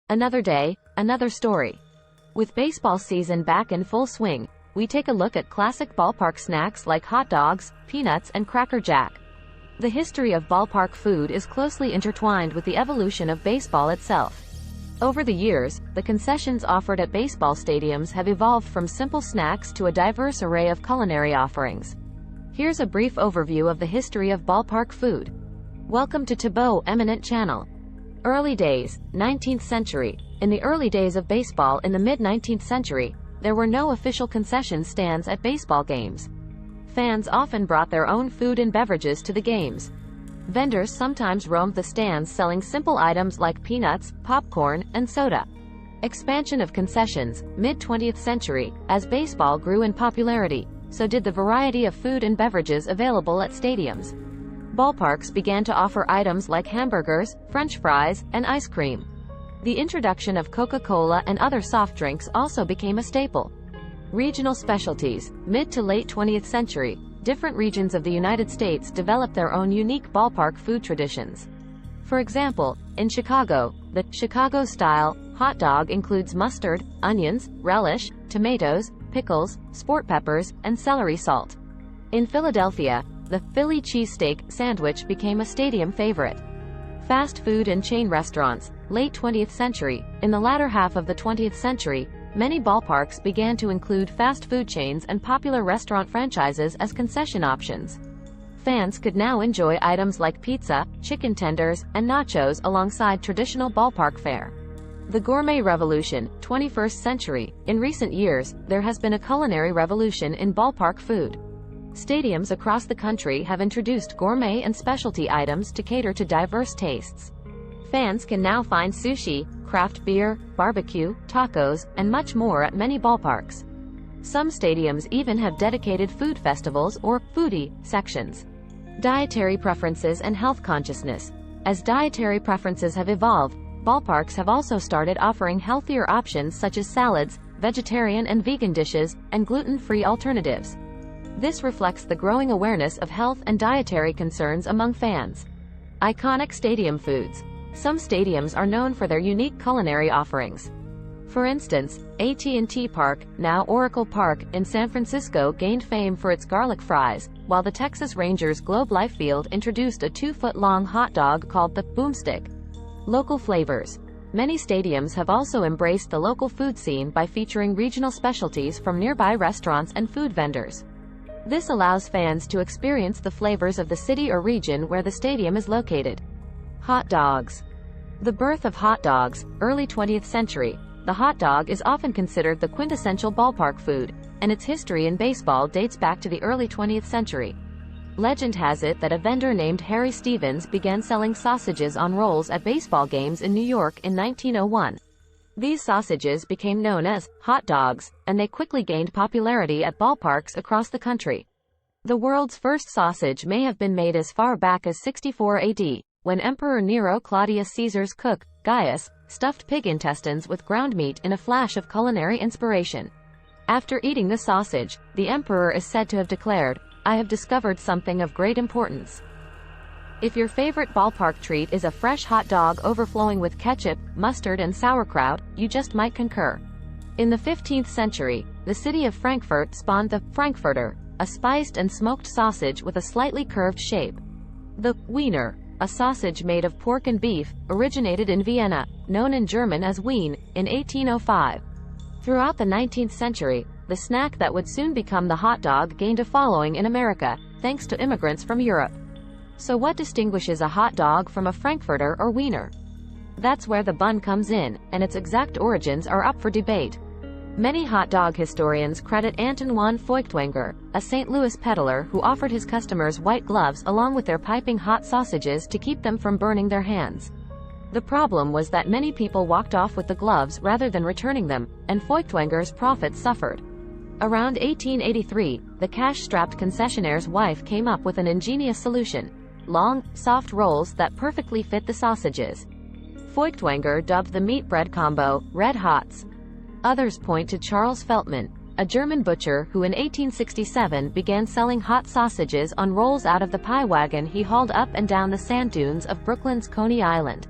Another day, another story. With baseball season back in full swing, we take a look at classic ballpark snacks like hot dogs, peanuts, and Cracker Jack. The history of ballpark food is closely intertwined with the evolution of baseball itself. Over the years, the concessions offered at baseball stadiums have evolved from simple snacks to a diverse array of culinary offerings. Here's a brief overview of the history of ballpark food. Welcome to Thibaut Eminent Channel. Early days, 19th century. In the early days of baseball in the mid-19th century, there were no official concession stands at baseball games. Fans often brought their own food and beverages to the games. Vendors sometimes roamed the stands selling simple items like peanuts, popcorn, and soda. Expansion of concessions, mid-20th century. As baseball grew in popularity, so did the variety of food and beverages available at stadiums. Ballparks began to offer items like hamburgers, French fries, and ice cream. The introduction of Coca-Cola and other soft drinks also became a staple. Regional specialties, mid to late 20th century. Different regions of the United States developed their own unique ballpark food traditions. For example, in Chicago, the Chicago-style hot dog includes mustard, onions, relish, tomatoes, pickles, sport peppers, and celery salt. In Philadelphia, the Philly cheesesteak sandwich became a stadium favorite. Fast food and chain restaurants, late 20th century. In the latter half of the 20th century, many ballparks began to include fast food chains and popular restaurant franchises as concession options. Fans could now enjoy items like pizza, chicken tenders, and nachos alongside traditional ballpark fare. The gourmet revolution, 21st century. In recent years, there has been a culinary revolution in ballpark food. Stadiums across the country have introduced gourmet and specialty items to cater to diverse tastes. Fans can now find sushi, craft beer, barbecue, tacos, and much more at many ballparks. Some stadiums even have dedicated food festivals or foodie sections. Dietary preferences and health consciousness. As dietary preferences have evolved, ballparks have also started offering healthier options such as salads, vegetarian and vegan dishes, and gluten-free alternatives. This reflects the growing awareness of health and dietary concerns among fans. Iconic stadium foods. Some stadiums are known for their unique culinary offerings. For instance, AT&T Park, now Oracle Park, in San Francisco gained fame for its garlic fries, while the Texas Rangers Globe Life Field introduced a 2-foot-long hot dog called the boomstick. Local flavors. Many stadiums have also embraced the local food scene by featuring regional specialties from nearby restaurants and food vendors. This allows fans to experience the flavors of the city or region where the stadium is located. Hot dogs. The birth of hot dogs, early 20th century. The hot dog is often considered the quintessential ballpark food, and its history in baseball dates back to the early 20th century. Legend has it that a vendor named Harry Stevens began selling sausages on rolls at baseball games in New York in 1901. These sausages became known as hot dogs, and they quickly gained popularity at ballparks across the country. The world's first sausage may have been made as far back as 64 AD, when Emperor Nero Claudius Caesar's cook, Gaius, stuffed pig intestines with ground meat in a flash of culinary inspiration. After eating the sausage, the emperor is said to have declared, "I have discovered something of great importance." If your favorite ballpark treat is a fresh hot dog overflowing with ketchup, mustard, and sauerkraut, you just might concur. In the 15th century, the city of Frankfurt spawned the Frankfurter, a spiced and smoked sausage with a slightly curved shape. The Wiener, a sausage made of pork and beef, originated in Vienna, known in German as Wien, in 1805. Throughout the 19th century, the snack that would soon become the hot dog gained a following in America, thanks to immigrants from Europe. So what distinguishes a hot dog from a Frankfurter or Wiener? That's where the bun comes in, and its exact origins are up for debate. Many hot dog historians credit Antoine Feuchtwanger, a St. Louis peddler who offered his customers white gloves along with their piping hot sausages to keep them from burning their hands. The problem was that many people walked off with the gloves rather than returning them, and Feuchtwanger's profits suffered. Around 1883, the cash-strapped concessionaire's wife came up with an ingenious solution: long, soft rolls that perfectly fit the sausages. Feuchtwanger dubbed the meat bread combo Red Hots. Others point to Charles Feltman, a German butcher who in 1867 began selling hot sausages on rolls out of the pie wagon he hauled up and down the sand dunes of Brooklyn's Coney Island.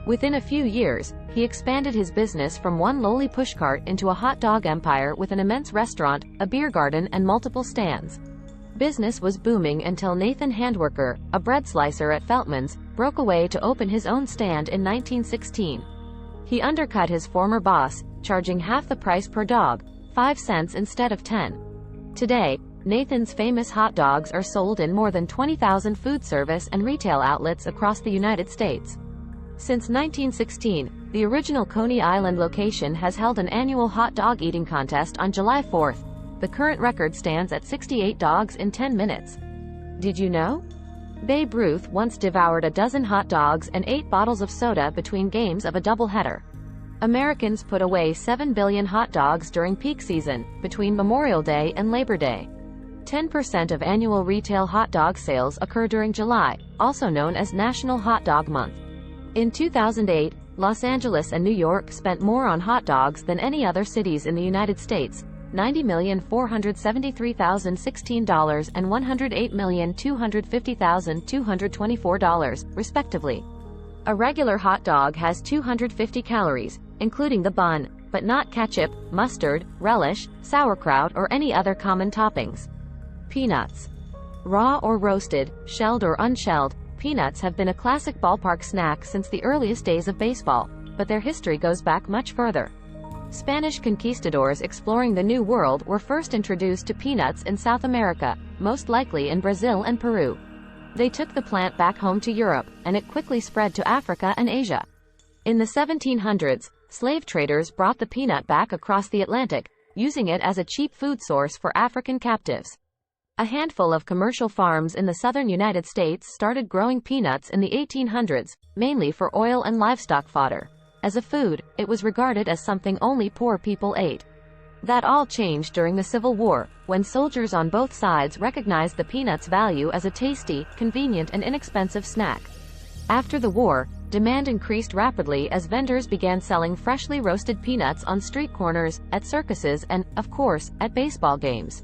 Within a few years, he expanded his business from one lowly pushcart into a hot dog empire with an immense restaurant, a beer garden, and multiple stands. Business was booming until Nathan Handwerker, a bread slicer at Feltman's, broke away to open his own stand in 1916. He undercut his former boss, charging half the price per dog, 5 cents instead of 10. Today, Nathan's famous hot dogs are sold in more than 20,000 food service and retail outlets across the United States. Since 1916, the original Coney Island location has held an annual hot dog eating contest on July 4th. The current record stands at 68 dogs in 10 minutes. Did you know? Babe Ruth once devoured a dozen hot dogs and 8 bottles of soda between games of a doubleheader. Americans put away 7 billion hot dogs during peak season, between Memorial Day and Labor Day. 10% of annual retail hot dog sales occur during July, also known as National Hot Dog Month. In 2008, Los Angeles and New York spent more on hot dogs than any other cities in the United States, $90,473,016 and $108,250,224, respectively. A regular hot dog has 250 calories, including the bun, but not ketchup, mustard, relish, sauerkraut, or any other common toppings. Peanuts. Raw or roasted, shelled or unshelled, peanuts have been a classic ballpark snack since the earliest days of baseball, but their history goes back much further. Spanish conquistadors exploring the New World were first introduced to peanuts in South America, most likely in Brazil and Peru. They took the plant back home to Europe, and it quickly spread to Africa and Asia. In the 1700s, slave traders brought the peanut back across the Atlantic, using it as a cheap food source for African captives. A handful of commercial farms in the southern United States started growing peanuts in the 1800s, mainly for oil and livestock fodder. As a food, it was regarded as something only poor people ate. That all changed during the Civil War, when soldiers on both sides recognized the peanut's value as a tasty, convenient, and inexpensive snack. After the war, demand increased rapidly as vendors began selling freshly roasted peanuts on street corners, at circuses, and, of course, at baseball games.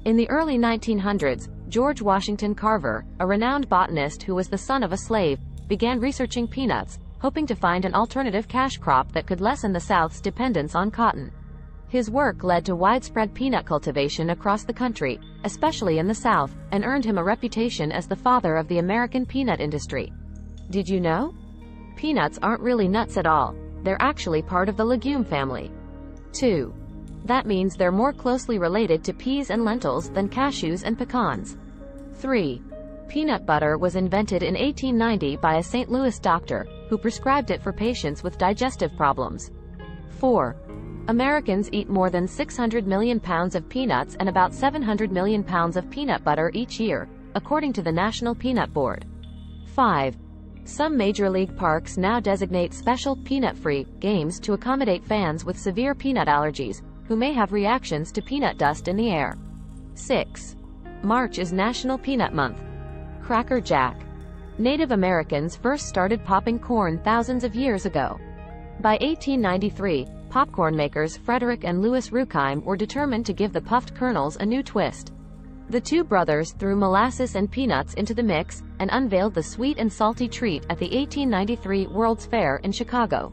In the early 1900s, George Washington Carver, a renowned botanist who was the son of a slave, began researching peanuts, hoping to find an alternative cash crop that could lessen the South's dependence on cotton. His work led to widespread peanut cultivation across the country, especially in the South, and earned him a reputation as the father of the American peanut industry. Did you know? Peanuts aren't really nuts at all. They're actually part of the legume family. 2. That means they're more closely related to peas and lentils than cashews and pecans. 3. Peanut butter was invented in 1890 by a St. Louis doctor, who prescribed it for patients with digestive problems. 4. Americans eat more than 600 million pounds of peanuts and about 700 million pounds of peanut butter each year, according to the National Peanut Board. 5. Some major league parks now designate special peanut-free games to accommodate fans with severe peanut allergies, who may have reactions to peanut dust in the air. 6. March is National Peanut Month. Cracker Jack. Native Americans first started popping corn thousands of years ago. By 1893, popcorn makers Frederick and Louis Ruckheim were determined to give the puffed kernels a new twist. The two brothers threw molasses and peanuts into the mix, and unveiled the sweet and salty treat at the 1893 World's Fair in Chicago.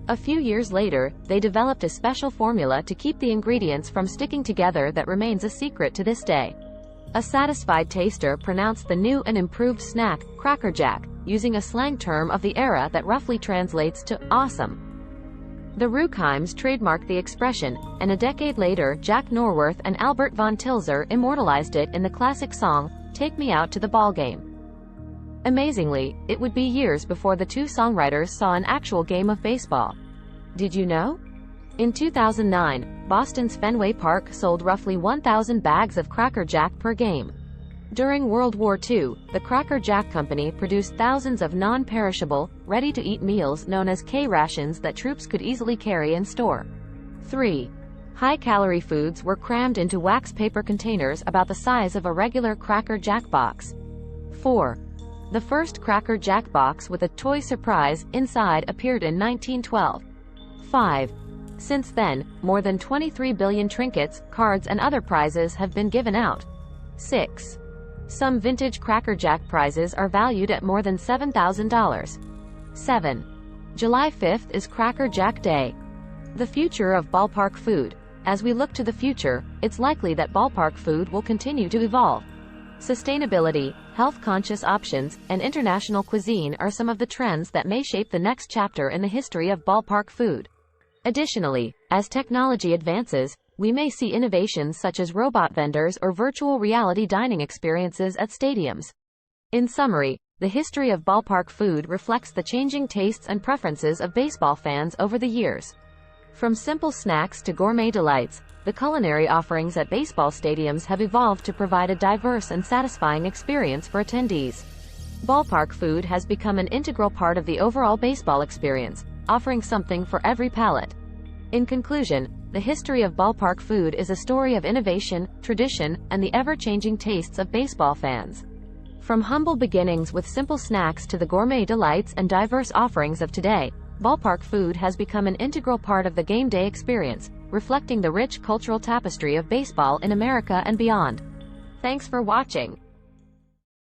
A few years later, they developed a special formula to keep the ingredients from sticking together that remains a secret to this day. A satisfied taster pronounced the new and improved snack, Cracker Jack, using a slang term of the era that roughly translates to awesome. The Ruckheims trademarked the expression, and a decade later Jack Norworth and Albert von Tilzer immortalized it in the classic song, Take Me Out to the Ballgame. Amazingly, it would be years before the two songwriters saw an actual game of baseball. Did you know? In 2009, Boston's Fenway Park sold roughly 1,000 bags of Cracker Jack per game. During World War II, the Cracker Jack Company produced thousands of non-perishable, ready-to-eat meals known as K-rations that troops could easily carry and store. 3. High-calorie foods were crammed into wax paper containers about the size of a regular Cracker Jack box. 4. The first Cracker Jack box with a toy surprise inside appeared in 1912. 5. Since then, more than 23 billion trinkets, cards, and other prizes have been given out. 6. Some vintage Cracker Jack prizes are valued at more than $7,000. 7. July 5th is Cracker Jack Day. The future of ballpark food. As we look to the future, it's likely that ballpark food will continue to evolve. Sustainability, health-conscious options, and international cuisine are some of the trends that may shape the next chapter in the history of ballpark food. Additionally, as technology advances, we may see innovations such as robot vendors or virtual reality dining experiences at stadiums. In summary, the history of ballpark food reflects the changing tastes and preferences of baseball fans over the years. From simple snacks to gourmet delights, the culinary offerings at baseball stadiums have evolved to provide a diverse and satisfying experience for attendees. Ballpark food has become an integral part of the overall baseball experience, offering something for every palate. In conclusion, the history of ballpark food is a story of innovation, tradition, and the ever-changing tastes of baseball fans. From humble beginnings with simple snacks to the gourmet delights and diverse offerings of today, ballpark food has become an integral part of the game day experience, reflecting the rich cultural tapestry of baseball in America and beyond. Thanks for watching.